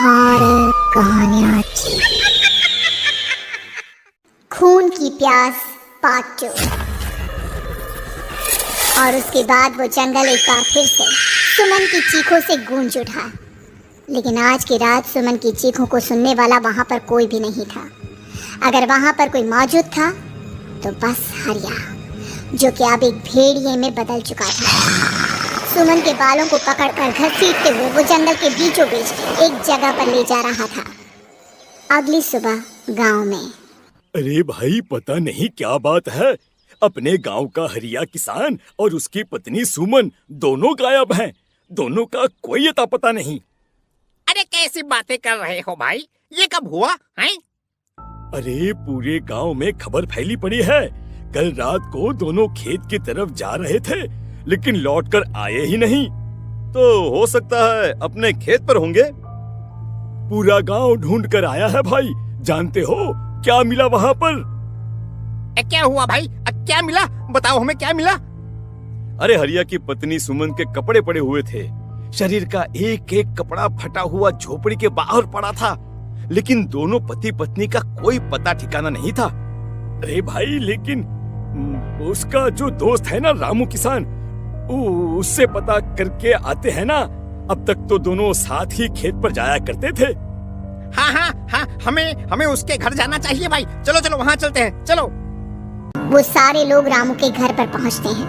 Horror कहानियाँ खून की प्यास पार्ट 2। और उसके बाद वो जंगल एक बार फिर से सुमन की चीखों से गूंज उठा। लेकिन आज की रात सुमन की चीखों को सुनने वाला वहां पर कोई भी नहीं था। अगर वहां पर कोई मौजूद था तो बस हरिया, जो कि अब एक भेड़िए में बदल चुका था। सुमन के बालों को पकड़कर घसीटते हुए वो जंगल के बीचों बीच एक जगह पर ले जा रहा था। अगली सुबह गांव में। अरे भाई, पता नहीं क्या बात है, अपने गांव का हरिया किसान और उसकी पत्नी सुमन दोनों गायब हैं। दोनों का कोई अता पता नहीं। अरे कैसी बातें कर रहे हो भाई, ये कब हुआ है? अरे पूरे गांव में खबर फैली पड़ी है। कल रात को दोनों खेत की तरफ जा रहे थे, लेकिन लौटकर आए ही नहीं। तो हो सकता है अपने खेत पर होंगे। पूरा गांव ढूंढ कर आया है भाई। जानते हो क्या मिला वहां पर? क्या हुआ भाई? क्या मिला? बताओ हमें, क्या मिला? अरे हरिया की पत्नी सुमन के कपड़े पड़े हुए थे। शरीर का एक एक कपड़ा फटा हुआ झोपड़ी के बाहर पड़ा था, लेकिन दोनों पति पत्नी का कोई पता ठिकाना नहीं था। अरे भाई, लेकिन उसका जो दोस्त है ना रामू किसान, उससे पता करके आते हैं ना। अब तक तो दोनों साथ ही खेत पर जाया करते थे। हाँ, हमें उसके घर जाना चाहिए भाई। चलो वहाँ चलते हैं, चलो। वो सारे लोग रामू के घर पर पहुँचते हैं।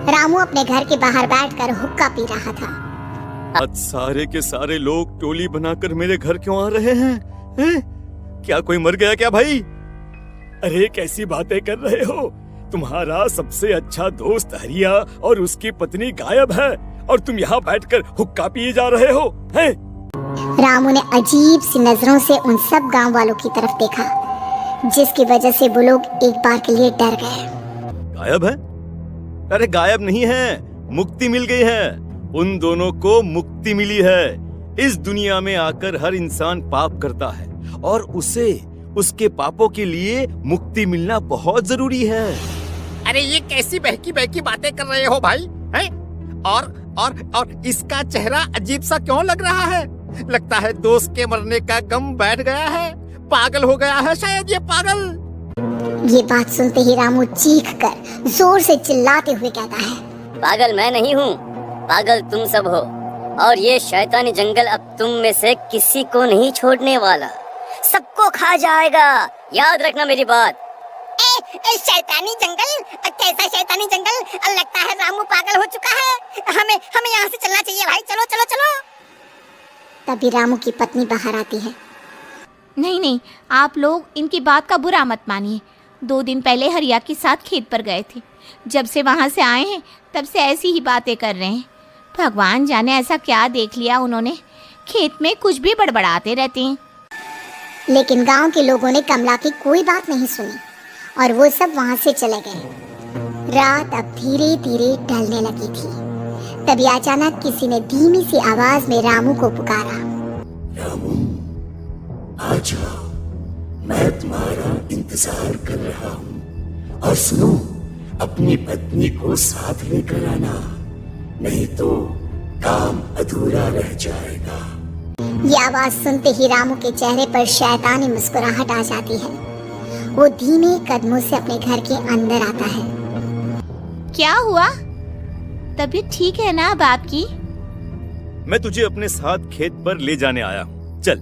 रामू अपने घर के बाहर बैठकर हुक्का पी रहा था। आज सारे के सारे लोग टोली बनाकर मेरे घर क्यों आ रहे हैं? क्या कोई मर गया क्या भाई? अरे कैसी बातें कर रहे हो? तुम्हारा सबसे अच्छा दोस्त हरिया और उसकी पत्नी गायब है और तुम यहाँ बैठकर हुक्का पिए जा रहे हो हैं? रामू ने अजीब सी नजरों से उन सब गांव वालों की तरफ देखा, जिसकी वजह से वो लोग एक बार के लिए डर गए। गायब है? अरे गायब नहीं है, मुक्ति मिल गई है। उन दोनों को मुक्ति मिली है। इस दुनिया में आकर हर इंसान पाप करता है और उसे उसके पापों के लिए मुक्ति मिलना बहुत जरूरी है। अरे ये कैसी बहकी बहकी बातें कर रहे हो भाई, हैं? और इसका चेहरा अजीब सा क्यों लग रहा है? लगता है दोस्त के मरने का गम बैठ गया है। पागल हो गया है शायद ये पागल। ये बात सुनते ही रामू चीख कर जोर से चिल्लाते हुए कहता है, पागल मैं नहीं हूँ, पागल तुम सब हो। और ये शैतानी जंगल अब तुम में से किसी को नहीं छोड़ने वाला, सबको खा जाएगा। याद रखना मेरी बात। शैतानी जंगल? कैसा शैतानी जंगल? लगता है रामू पागल हो चुका है। हमें यहाँ से चलना चाहिए भाई। चलो। तभी रामू की पत्नी बाहर आती है। नहीं, आप लोग इनकी बात का बुरा मत मानिए। 2 दिन पहले हरिया के साथ खेत पर गए थे। जब से वहाँ से आए हैं तब से ऐसी ही बातें कर रहे हैं। भगवान जाने ऐसा क्या देख लिया उन्होंने, खेत में कुछ भी बड़बड़ाते रहते हैं। लेकिन गांव के लोगों ने कमला की कोई बात नहीं सुनी और वो सब वहां से चले गए। रात अब धीरे धीरे ढलने लगी थी। तभी अचानक किसी ने धीमी सी आवाज में रामू को पुकारा। रामू, आ जाओ, मैं तुम्हारा इंतजार कर रहा हूँ। और सुनो, अपनी पत्नी को साथ लेकर आना, नहीं तो काम अधूरा रह जाएगा। ये आवाज सुनते ही रामू के चेहरे पर शैतानी मुस्कुराहट आ जाती है। वो धीमे कदमों से अपने घर के अंदर आता है। क्या हुआ? तबीयत ठीक है ना अब आपकी? मैं तुझे अपने साथ खेत पर ले जाने आया हूँ, चल।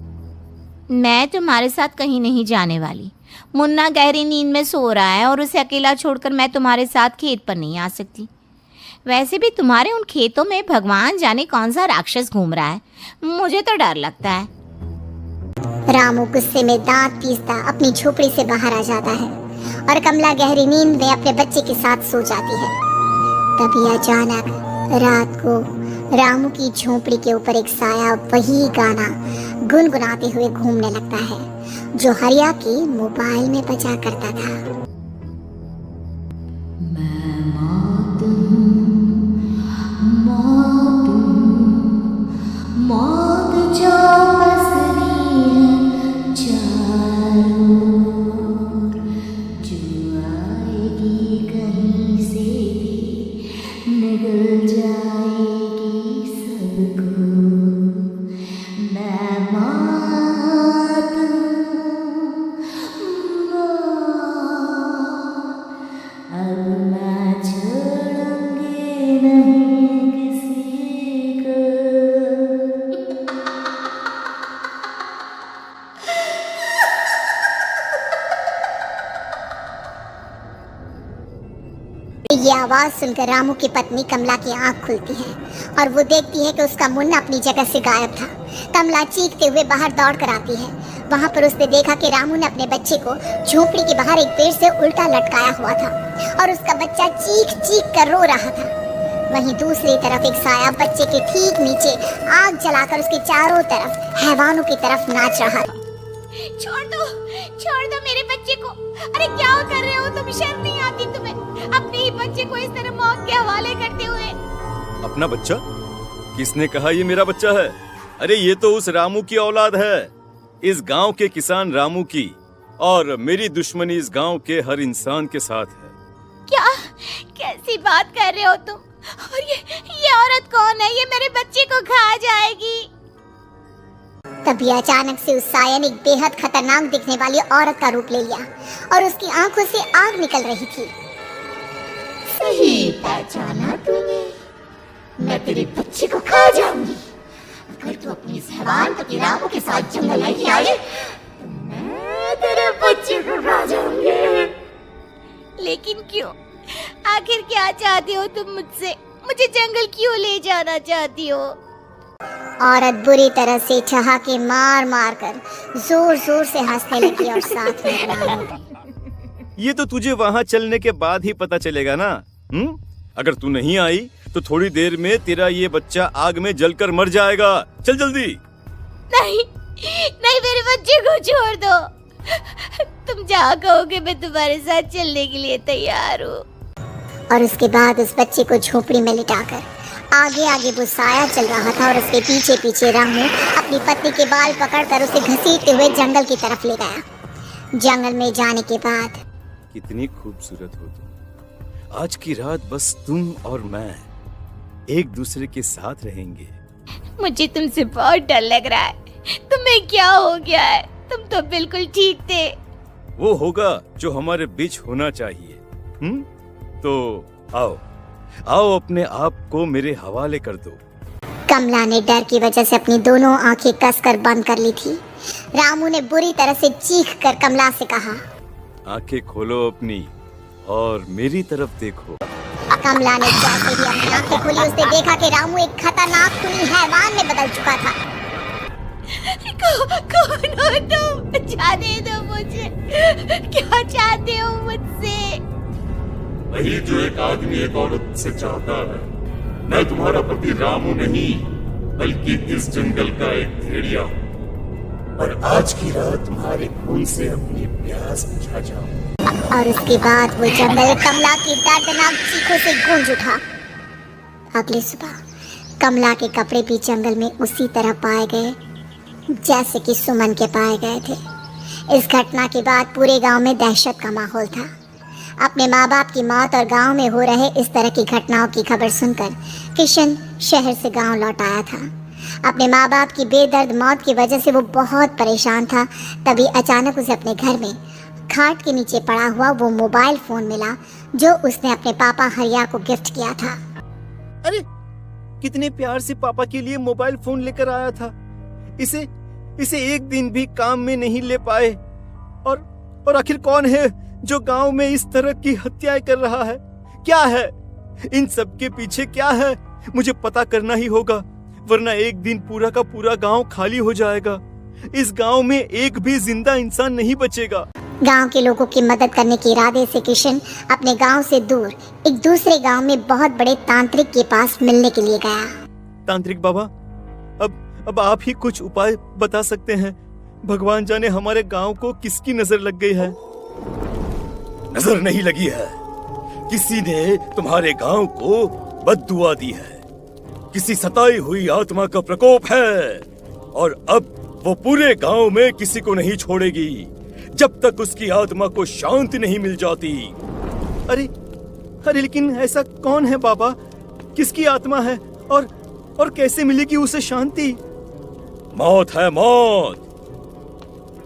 मैं तुम्हारे साथ कहीं नहीं जाने वाली। मुन्ना गहरी नींद में सो रहा है और उसे अकेला छोड़कर मैं तुम्हारे साथ खेत पर नहीं आ सकती। वैसे भी तुम्हारे उन खेतों में भगवान जाने कौन सा राक्षस घूम रहा है, मुझे तो डर लगता है। रामू गुस्से में दांत पीसता अपनी झोपड़ी से बाहर आ जाता है और कमला गहरी नींद में अपने बच्चे के साथ सो जाती है। तभी अचानक रात को रामू की झोपड़ी के ऊपर एक साया वही गाना गुनगुनाते हुए घूमने लगता है जो हरिया के मोबाइल में बजा करता था। जाएगी सबको, मैं ये आवाज सुनकर रामू की पत्नी कमला की आंख खुलती है और वो देखती है कि उसका मुन्ना अपनी जगह से गायब था। कमला चीखते हुए बाहर दौड़ कर आती है। वहां पर उसने देखा कि रामू ने अपने बच्चे को झोपड़ी के बाहर एक पेड़ से उल्टा लटकाया हुआ था और उसका बच्चा चीख चीख कर रो रहा था। वहीं दूसरी तरफ एक साया बच्चे के ठीक नीचे आग जलाकर उसके चारों तरफ हैवानों की तरफ नाच रहा था। छोड़ दो मेरे बच्चे को। अरे क्या कर रहे हो तुम? शर्म नहीं आती तुम्हें अपने ही बच्चे को इस तरह मौत के हवाले करते हुए? अपना बच्चा? किसने कहा ये मेरा बच्चा है? अरे ये तो उस रामू की औलाद है, इस गांव के किसान रामू की, और मेरी दुश्मनी इस गांव के हर इंसान के साथ है। क्या कैसी बात कर रहे हो तुम? और ये औरत कौन है? ये मेरे बच्चे को खा जाएगी। तभी अचानक से उस साया ने एक बेहद खतरनाक दिखने वाली औरत का रूप ले लिया और उसकी आंखों से आग निकल रही थी। सही पहचाना तूने, मैं तेरे बच्चे को खा जाऊंगी। अगर तू अपनी इस हैवान पति रामू के साथ जंगल नहीं आई तो मैं तेरे बच्चे को खा जाऊंगी। लेकिन क्यों? आखिर क्या चाहती हो तुम मुझसे? मुझे जंगल क्यों ले जाना चाहती हो? औरत बुरी तरह से ठहाके मार मार कर जोर जोर से हंसने लगी और साथ में रामू। ये तो तुझे वहाँ चलने के बाद ही पता चलेगा ना। अगर तू नहीं आई तो थोड़ी देर में तेरा ये बच्चा आग में जलकर मर जाएगा। चल जल्दी। नहीं नहीं, मेरे बच्चे को छोड़ दो। तुम जहाँ कहोगे मैं तुम्हारे साथ चलने के लिए तैयार हूँ। और उसके बाद उस बच्चे को झोपड़ी में लिटाकर आगे आगे वो साया चल रहा था और उसके पीछे पीछे रामू अपनी पत्नी के बाल पकड़कर उसे घसीटते हुए जंगल की तरफ ले गया। जंगल में जाने के बाद कितनी खूबसूरत हो तुम। आज की रात बस तुम और मैं एक दूसरे के साथ रहेंगे। मुझे तुमसे बहुत डर लग रहा है। तुम्हें क्या हो गया है? तुम तो बिल्कुल ठीक थे। वो होगा जो हमारे बीच होना चाहिए। तो आओ आओ अपने आप को मेरे हवाले कर दो। कमला ने डर की वजह से अपनी दोनों आंखें कसकर बंद कर ली थी। रामू ने बुरी तरह से चीख कर कमला से कहा, आंखें खोलो अपनी और मेरी तरफ देखो। कमला ने जैसे ही अपनी आंखें खोली उसने देखा कि रामू एक खतरनाक खूनी हैवान में बदल चुका था। कौन हो तुम? जाने दो मुझे। क्या चाहते हो मुझसे? वही जो एक आदमी एक औरत से चाहता है। मैं तुम्हारा पति रामू नहीं बल्कि इस जंगल का एक भेड़िया हूँ और आज की रात तुम्हारे खून से अपनी प्यास बुझा जाऊं। और उसके बाद वो जंगल कमला की दर्दनाक चीखों से गूंज उठा। अगली सुबह कमला के कपड़े भी जंगल में उसी तरह पाए गए जैसे कि सुमन के पाए गए थे। इस घटना के बाद पूरे गांव में दहशत का माहौल था। अपने माँ बाप की मौत और गांव में हो रहे इस तरह की घटनाओं की खबर सुनकर किशन शहर से गांव लौट आया था। अपने माँ बाप की बेदर्द मौत की वजह से वो बहुत परेशान था। तभी अचानक उसे अपने घर में खाट के नीचे पड़ा हुआ वो मोबाइल फोन मिला जो उसने अपने पापा हरिया को गिफ्ट किया था। अरे कितने प्यार से पापा के लिए मोबाइल फोन लेकर आया था। इसे एक दिन भी काम में नहीं ले पाए। और आखिर कौन है जो गांव में इस तरह की हत्याएं कर रहा है? क्या है इन सब के पीछे? क्या है? मुझे पता करना ही होगा, वरना एक दिन पूरा का पूरा गांव खाली हो जाएगा। इस गांव में एक भी जिंदा इंसान नहीं बचेगा। गांव के लोगों की मदद करने के इरादे से किशन अपने गांव से दूर एक दूसरे गांव में बहुत बड़े तांत्रिक के पास मिलने के लिए गया। तांत्रिक बाबा, अब आप ही कुछ उपाय बता सकते हैं। भगवान जाने हमारे गांव को किसकी नजर लग गई है। नजर नहीं लगी है, किसी ने तुम्हारे गांव को बद्दुआ दी है। किसी सताई हुई आत्मा का प्रकोप है और अब वो पूरे गांव में किसी को नहीं छोड़ेगी जब तक उसकी आत्मा को शांति नहीं मिल जाती। अरे लेकिन ऐसा कौन है बाबा? किसकी आत्मा है और कैसे मिलेगी उसे शांति? मौत है, मौत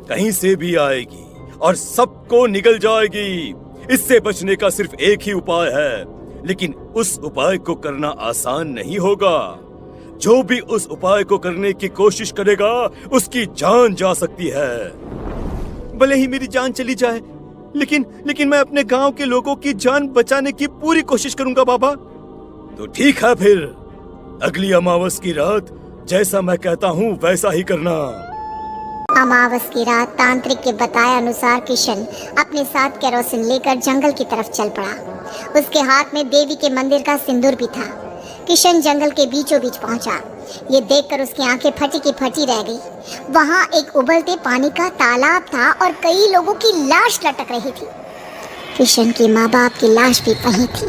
कहीं से भी आएगी और सबको निगल जाएगी। इससे बचने का सिर्फ एक ही उपाय है, लेकिन उस उपाय को करना आसान नहीं होगा। जो भी उस उपाय को करने की कोशिश करेगा उसकी जान जा सकती है। भले ही मेरी जान चली जाए, लेकिन मैं अपने गांव के लोगों की जान बचाने की पूरी कोशिश करूंगा बाबा। तो ठीक है फिर, अगली अमावस की रात जैसा मैं कहता हूँ वैसा ही करना। अमावस की रात तांत्रिक के बताए अनुसार किशन अपने साथ केरोसिन लेकर जंगल की तरफ चल पड़ा। उसके हाथ में देवी के मंदिर का सिंदूर भी था। किशन जंगल के बीचों बीच पहुंचा। ये देखकर उसकी आंखें फटी की फटी रह गई। वहां एक उबलते पानी का तालाब था और कई लोगों की लाश लटक रही थी। किशन के माँ बाप की लाश भी वहीं थी।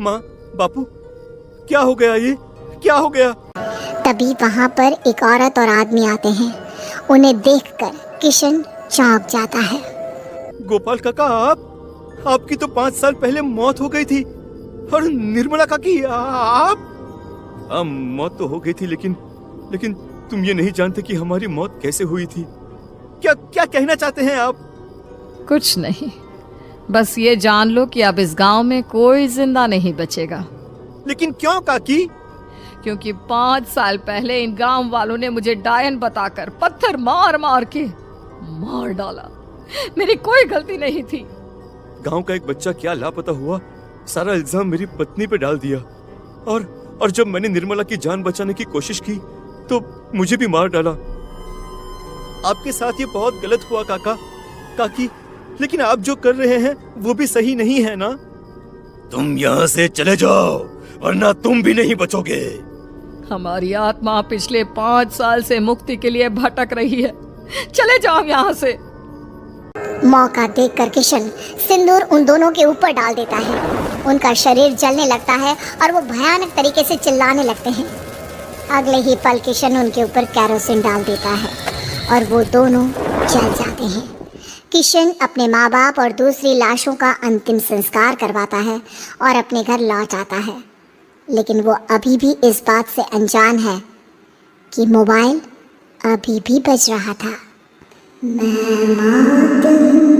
माँ, बापू, क्या हो गया? ये क्या हो गया? तभी वहां पर एक औरत और आदमी आते हैं। उन्हें देखकर किशन चौंक जाता है। गोपाल काका, आपकी तो 5 साल पहले मौत हो गई थी। और निर्मला काकी, आप? मौत तो हो गई थी, लेकिन तुम ये नहीं जानते कि हमारी मौत कैसे हुई थी। क्या कहना चाहते हैं आप? कुछ नहीं, बस ये जान लो कि अब इस गांव में कोई जिंदा नहीं बचेगा। लेकिन क्यों काकी? क्योंकि 5 साल पहले इन गांव वालों ने मुझे डायन बताकर पत्थर मार मार के मार डाला। मेरी कोई गलती नहीं थी। गांव का एक बच्चा क्या लापता हुआ, सारा इल्जाम मेरी पत्नी पे डाल दिया। और जब मैंने निर्मला की जान बचाने की कोशिश की तो मुझे भी मार डाला। आपके साथ ये बहुत गलत हुआ काकी, लेकिन आप जो कर रहे हैं वो भी सही नहीं है ना? तुम यहाँ से चले जाओ वरना तुम भी नहीं बचोगे। हमारी आत्मा पिछले 5 साल से मुक्ति के लिए भटक रही है। चले जाओ यहाँ से। मौका देखकर किशन सिंदूर उन दोनों के ऊपर डाल देता है। उनका शरीर जलने लगता है और वो भयानक तरीके से चिल्लाने लगते हैं। अगले ही पल किशन उनके ऊपर केरोसिन डाल देता है और वो दोनों जल जाते हैं। किशन अपने माँ बाप और दूसरी लाशों का अंतिम संस्कार करवाता है और अपने घर लौट आता है। लेकिन वो अभी भी इस बात से अनजान है कि मोबाइल अभी भी बज रहा था। मैं